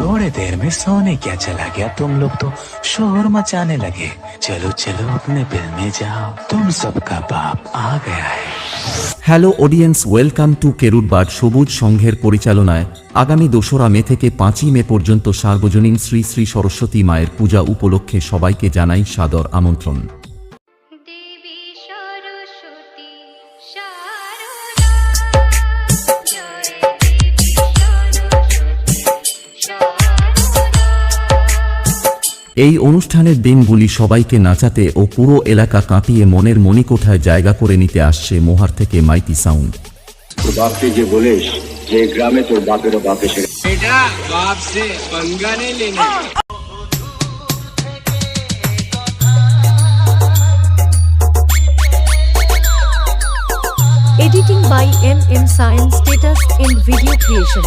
थोड़ी देर में सोने क्या चला गया, तुम लोग तो शोर मचाने लगे। चलो चलो अपने बिल में जाओ, तुम सबका बाप आ गया है। Hello audience, welcome to Kerur bird. সবুজ সংঘের পরিচালনায় আগামী 2রা মে থেকে 5ই মে পর্যন্ত সার্বজনীন শ্রী শ্রী সরস্বতী মায়ের পূজা উপলক্ষে সবাইকে জানাই সাদর আমন্ত্রণ। দেবী সরস্বতী শারদা, জয় দেবী সরস্বতী শারদা। এই অনুষ্ঠানের দিনগুলি সবাইকে নাচাতে ও পুরো এলাকা কাঁপিয়ে মনের মণিকোঠায় জায়গা করে নিতে আসছে মোহার থেকে মাইটি সাউন্ড। তোর বাপকে যে বলিস যে গ্রামে তোর বাপেরও বাপ এসে গেছে। बेटा बाप से पंगा नहीं लेना। Editing by MM Science, status in video creation.